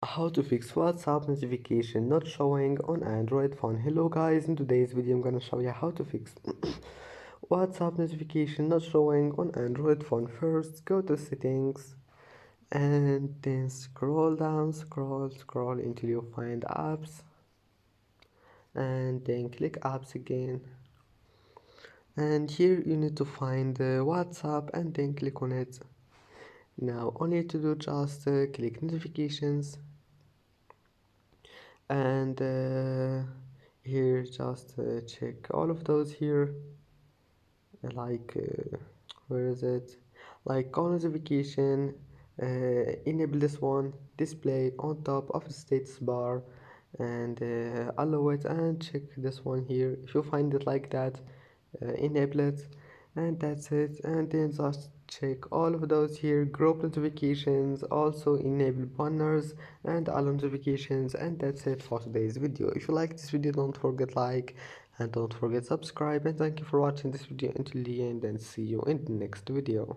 How to fix WhatsApp notification not showing on Android phone. Hello guys, in today's video I'm gonna show you how to fix WhatsApp notification not showing on Android phone. First go to settings and then scroll down, scroll until you find apps and then click apps again, and here you need to find WhatsApp and then click on it. Now all you need to do just click notifications and here just check all of those here, like where is it, like call notification, enable this one, display on top of the status bar, and allow it, and check this one here. If you find it like that, enable it, and that's it. And then just check all of those here, group notifications, also enable banners and allow notifications, and that's it for today's video. If you like this video, don't forget like and don't forget subscribe, and thank you for watching this video until the end, and see you in the next video.